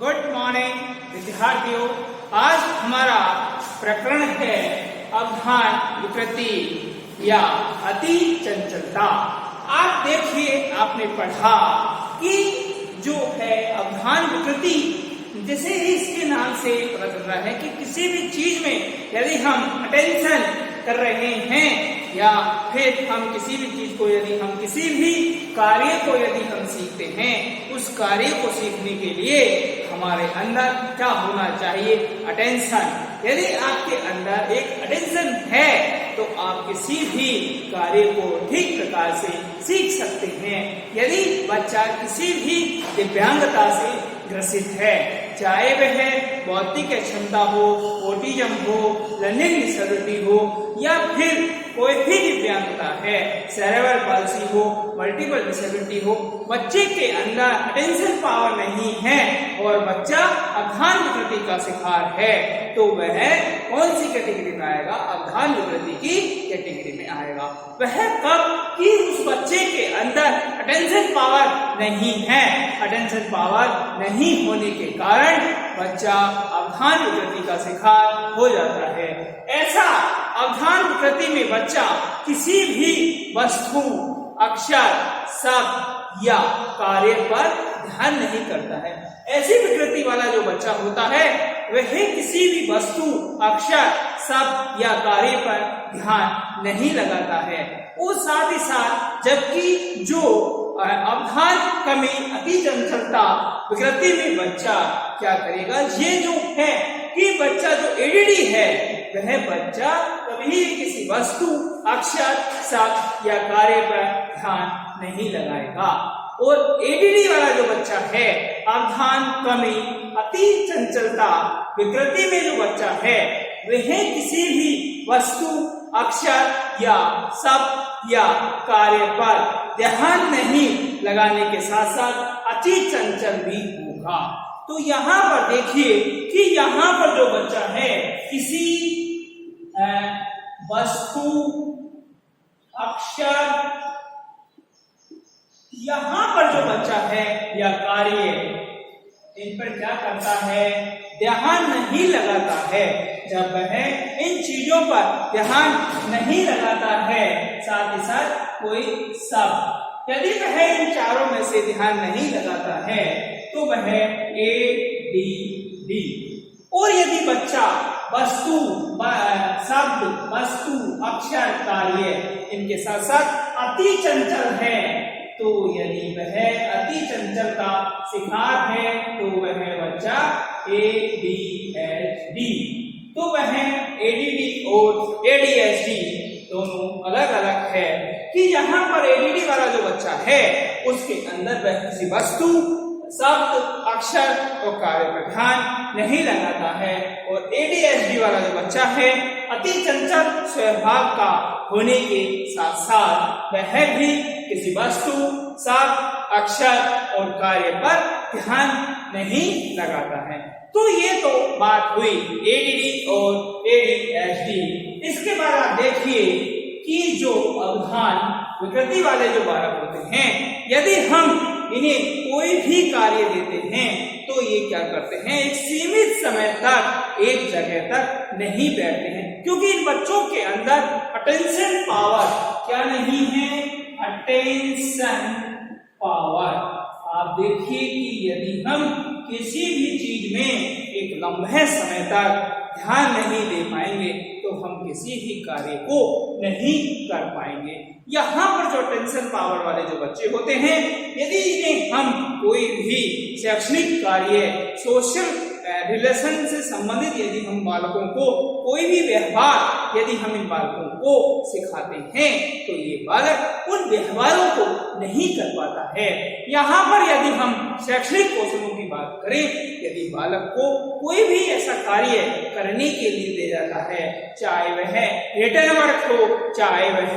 Good morning विद्यार्थियों। आज हमारा प्रकरण है अवधान विकृति या अति चंचलता। आप देखिए, आपने पढ़ा कि जो है अवधान विकृति, जैसे ही इसके नाम से पता चल रहा है कि किसी भी चीज में यदि हम अटेंशन कर रहे हैं या फिर हम किसी भी चीज को यदि हम किसी भी कार्य को यदि हम सीखते हैं, उस कार्य को सीखने के लिए हमारे अंदर क्या होना चाहिए? अटेंशन। यदि आपके अंदर एक अटेंशन है तो आप किसी भी कार्य को ठीक प्रकार से सीख सकते हैं। यदि बच्चा किसी भी दिव्यांगता से ग्रसित है, चाहे वह बौद्धिक क्षमता हो, ऑटिज्म हो, लर्निंग डिसेबिलिटी हो या फिर कोई भी दिव्यांगता है, सेरेब्रल पाल्सी हो, मल्टीपल डिसेबिलिटी हो, बच्चे के अंदर अटेंशन पावर नहीं है और बच्चा अवधान विकृति का शिकार है, तो वह कौन सी कैटेगरी में आएगा? अवधान विकृति की कैटेगरी में आएगा। वह कब कि उस बच्चे के अंदर अटेंशन पावर नहीं है। अटेंशन पावर नहीं होने के कारण बच्चा अवधान विकृति का शिकार हो जाता है। ऐसा अवधान विकृति में बच्चा किसी भी वस्तु, अक्षर, शब्द या कार्य पर ध्यान नहीं करता है। ऐसी विकृति वाला जो बच्चा होता है वह किसी भी वस्तु, अक्षर, शब्द या कार्य पर ध्यान नहीं लगाता है। और साथ ही साथ जबकि जो अवधान कमी, अति चंचलता विकृति में बच्चा क्या करेगा? ये जो है कि बच्चा जो एडीडी है वह बच्चा कभी किसी वस्तु, अक्षर, शब्द या कार्य पर ध्यान नहीं लगाएगा। और एडीडी वाला जो बच्चा है, अवधान कमी, अति चंचलता विकृति में जो बच्चा है वह किसी भी वस्तु, अक्षर या शब्द या कार्य पर ध्यान नहीं लगाने के साथ साथ अति चंचल भी होगा। तो यहाँ पर देखिए कि यहाँ पर जो बच्चा है किसी वस्तु, अक्षर, यहाँ पर जो बच्चा है या कार्य, इन पर क्या करता है? ध्यान नहीं लगाता है। जब वह इन चीजों पर ध्यान नहीं लगाता है, साथ ही साथ कोई शब्द, यदि वह इन चारों में से ध्यान नहीं लगाता है तो वह ADD। और यदि बच्चा वस्तु, शब्द, वस्तु, अक्षर, कार्य इनके साथ साथ अति चंचल है, तो यदि वह अति चंचल का शिकार है तो वह बच्चा ADHD। तो वह ADD और ADHD दोनों अलग अलग है कि यहाँ पर ADD वाला जो बच्चा है उसके अंदर वह किसी वस्तु, शब्द, अक्षर और कार्य पर ध्यान नहीं लगाता है। और ADHD वाला जो बच्चा है अति चंचल स्वभाव का होने के साथ साथ वह भी किसी वस्तु, शब्द, अक्षर और कार्य पर ध्यान नहीं लगाता है। तो ये तो बात हुई ADD और ADHD। इसके बाद आप देखिए कि जो अवधान विकृति वाले जो बालक होते हैं, यदि हम इन्हें कोई भी कार्य देते हैं तो ये क्या करते हैं? एक सीमित समय तक एक जगह तक नहीं बैठते हैं, क्योंकि इन बच्चों के अंदर अटेंशन पावर क्या नहीं है? Attention power. आप देखिए कि यदि हम किसी भी चीज में एक लंबे समय तक ध्यान नहीं दे पाएंगे तो हम किसी भी कार्य को नहीं कर पाएंगे। यहाँ पर जो अटेंशन पावर वाले जो बच्चे होते हैं, यदि इन्हें हम कोई भी शैक्षणिक कार्य, सोशल रिलेशन से संबंधित यदि हम बालकों को कोई भी व्यवहार यदि हम इन बालकों को सिखाते हैं तो ये बालक उन व्यवहारों को नहीं कर पाता है। यहाँ पर यदि हम शैक्षणिक कौशलों की बात करें, यदि बालक को कोई भी ऐसा कार्य करने के लिए दे जाता है, चाहे वह रिटन वर्क हो, चाहे वह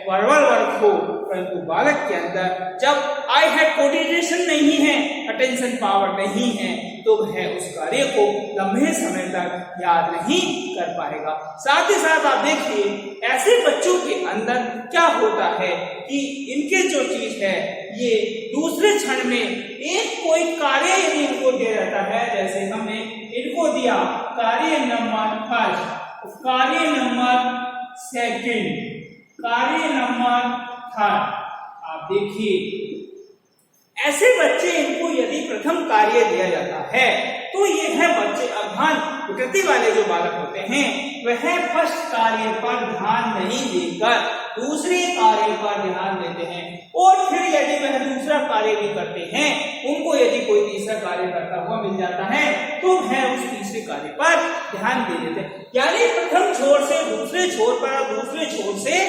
वर्बल वर्क हो, परंतु बालक के अंदर जब आई हैड कोऑर्डिनेशन नहीं है, अटेंशन पावर नहीं है, तो वह उस कार्य को लंबे समय तक याद नहीं कर पाएगा। साथ ही साथ आप देखिए ऐसे बच्चों के अंदर क्या होता है कि इनके जो चीज है ये दूसरे क्षण में एक कोई कार्य यदि इनको दे जाता है, दिया कार्य नंबर फर्स्ट, कार्य नंबर सेकंड, कार्य नंबर थर्ड। आप देखिए ऐसे बच्चे इनको यदि प्रथम कार्य दिया जाता है तो ये है बच्चे अज्ञान विकृति वाले जो बालक होते हैं वह फर्स्ट कार्य पर ध्यान नहीं देकर दूसरे कार्य पर ध्यान देते हैं, और फिर यदि वह दूसरा कार्य भी करते हैं, उनको यदि कोई तीसरा कार्य करता हुआ मिल जाता है तो वह उस तीसरे कार्य पर ध्यान दे देते हैं। यानी प्रथम छोर से दूसरे छोर पर और दूसरे छोर से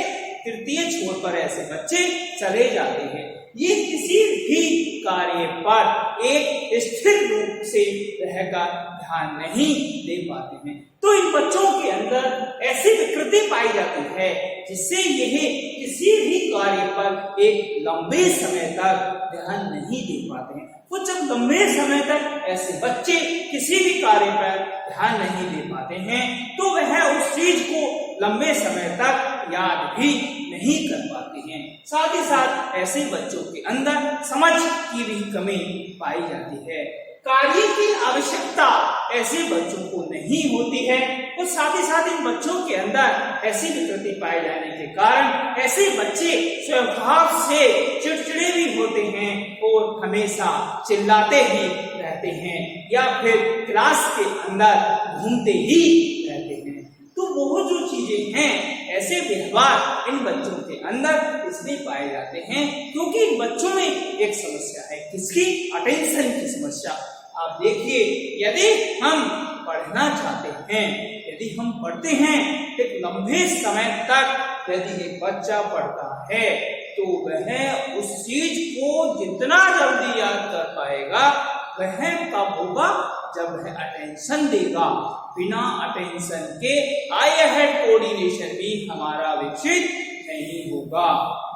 तृतीय छोर पर ऐसे बच्चे चले जाते हैं। ये किसी भी कार्य पर एक स्थिर रूप से रहकर ध्यान नहीं दे पाते हैं। तो इन बच्चों के अंदर ऐसी विकृति पाई जाती है जिससे यह किसी भी कार्य पर एक लंबे समय तक ध्यान नहीं दे पाते हैं। वो जब लंबे समय तक ऐसे बच्चे किसी भी कार्य पर ध्यान नहीं दे पाते हैं तो वह उस चीज को लंबे समय तक याद भी नहीं कर पाते हैं। साथ ही साथ ऐसे बच्चों के अंदर समझ की भी कमी पाई जाती है। कार्य की आवश्यकता ऐसे बच्चों को नहीं होती है, और साथ ही साथ इन बच्चों के अंदर ऐसी विकृति पाए जाने के कारण ऐसे बच्चे स्वभाव से चिड़चिड़े भी होते हैं और हमेशा चिल्लाते ही रहते हैं या फिर क्लास के अंदर घूमते ही रहते हैं। तो वो जो चीजें हैं ऐसे व्यवहार इन बच्चों के अंदर इसलिए पाए जाते हैं क्योंकि इन बच्चों में एक समस्या है, किसकी? अटेंशन की समस्या। आप देखिए यदि हम पढ़ना चाहते हैं, यदि हम पढ़ते हैं एक लंबे समय तक यदि एक बच्चा पढ़ता है तो वह उस चीज को जितना जल्दी याद कर पाएगा वह कब होगा? जब वह अटेंशन देगा। बिना अटेंशन के आई हेड कोऑर्डिनेशन भी हमारा विकसित नहीं होगा।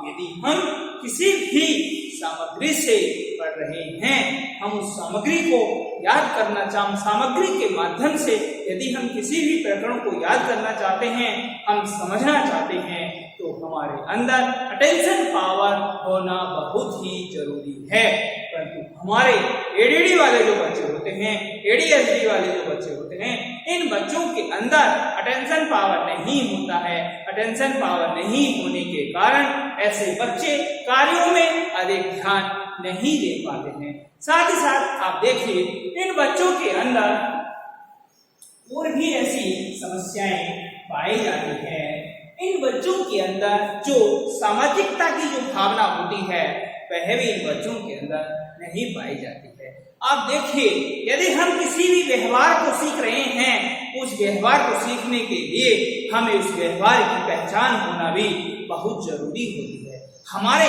यदि हम किसी भी सामग्री से पढ़ रहे हैं, हम उस सामग्री को याद करना सामग्री के माध्यम से यदि हम किसी भी प्रकरण को याद करना चाहते हैं, हम समझना चाहते हैं, तो हमारे अंदर अटेंशन पावर होना बहुत ही जरूरी है। परंतु हमारे एडीडी वाले जो बच्चे होते हैं, एडीएचडी वाले जो बच्चे होते हैं, इन बच्चों के अंदर अटेंशन पावर नहीं होता है। अटेंशन पावर नहीं होने के कारण ऐसे बच्चे कार्यों में अधिक ध्यान नहीं दे पाते हैं। साथ ही साथ आप देखिए इन बच्चों के अंदर और भी ऐसी समस्याएं पाई जाती है। इन बच्चों के अंदर जो सामाजिकता की जो भावना होती है वह भी इन बच्चों के अंदर नहीं पाई जाती है। आप देखिए यदि हम किसी भी व्यवहार को सीख रहे हैं, उस व्यवहार को सीखने के लिए हमें उस व्यवहार की पहचान होना भी बहुत जरूरी होती है। हमारे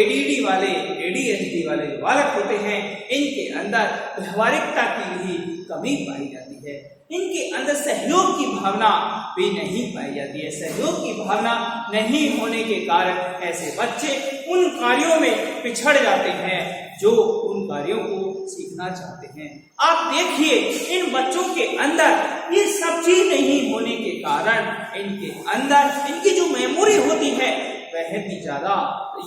एडीडी वाले, एडीएचडी वाले जो बालक होते हैं, इनके अंदर व्यवहारिकता की भी कमी पाई जाती है। इनके अंदर सहयोग की भावना भी नहीं पाई जाती है। सहयोग की भावना नहीं होने के कारण ऐसे बच्चे उन कार्यों में पिछड़ जाते हैं जो उन कार्यों को सीखना चाहते हैं। आप देखिए इन बच्चों के अंदर ये सब चीज नहीं होने के कारण इनके अंदर इनकी जो मेमोरी होती है वह भी ज्यादा,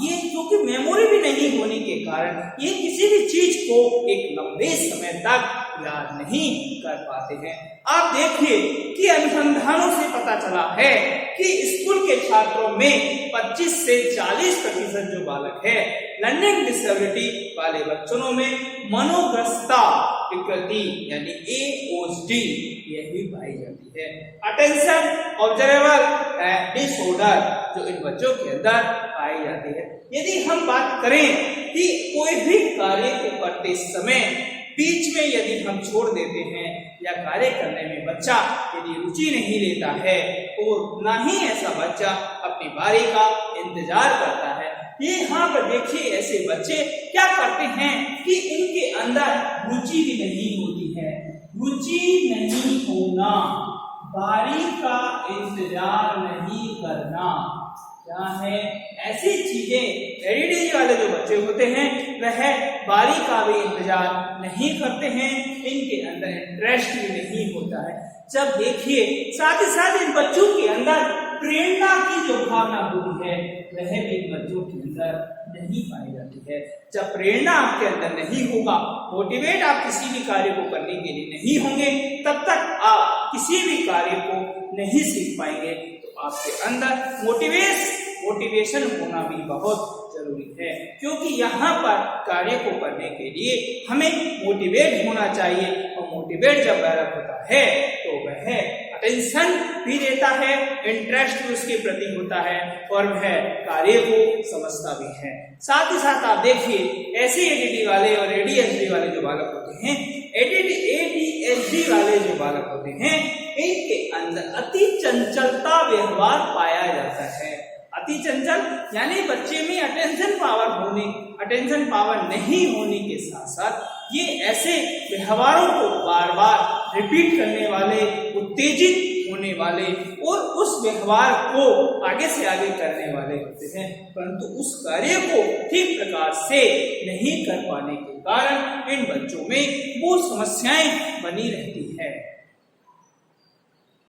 ये क्योंकि मेमोरी भी नहीं होने के कारण ये किसी भी चीज को एक लंबे समय तक याद नहीं कर पाते हैं। आप देखिए कि अनुसंधानों से पता चला है कि स्कूल के छात्रों में 25 से 40% जो बालक है लर्निंग डिसेबिलिटी वाले बच्चों में मनोग्रस्ता विकृति यानी AOSD यह भी पाई जाती है। अटेंशन ऑब्जर्वेबल डिसऑर्डर जो इन बच्चों के अंदर पाई जाती है। यदि हम बात करें कि कोई भी कार्य को करते समय बीच में यदि हम छोड़ देते हैं या कार्य करने में बच्चा यदि रुचि नहीं लेता है और ना ही ऐसा बच्चा अपनी बारी का इंतजार करता है, ये यहाँ पर देखिए ऐसे बच्चे क्या करते हैं कि इनके अंदर रुचि भी नहीं होती है। रुचि नहीं होना, बारी का इंतजार नहीं करना, क्या है ऐसी चीजें एडीडी वाले जो बच्चे होते हैं वह बारी का भी इंतजार नहीं करते हैं, इनके अंदर इंटरेस्ट भी नहीं होता है। जब देखिए साथ ही साथ इन बच्चों के अंदर प्रेरणा की जो भावना होती है वह भी इन बच्चों के अंदर नहीं पाई जाती। है। जब प्रेरणा आपके अंदर नहीं होगा, मोटिवेट आप किसी भी कार्य को करने के लिए नहीं होंगे, तब तक आप किसी भी कार्य को नहीं सीख पाएंगे। तो आपके अंदर मोटिवेशन होना भी बहुत जरूरी है, क्योंकि यहाँ पर कार्य को करने के लिए हमें मोटिवेट होना चाहिए। और मोटिवेट जब डेवलप होता है तो वह अटेंशन भी देता है, इंटरेस्ट भी उसके प्रति होता है और वह कार्य को समझता भी है। साथ ही साथ आप देखिए ऐसे एडीडी वाले और एडीएचडी वाले जो बालक होते हैं, एडीएचडी वाले जो बालक होते हैं, इनके अंदर अति चंचलता व्यवहार पाया जाता है। अति चंचल यानी बच्चे में अटेंशन पावर नहीं होने के साथ साथ ये ऐसे व्यवहारों को बार बार रिपीट करने वाले, उत्तेजित होने वाले और उस व्यवहार को आगे से आगे करने वाले होते हैं, परंतु उस कार्य को ठीक प्रकार से नहीं कर पाने के कारण इन बच्चों में वो समस्याएं बनी रहती है।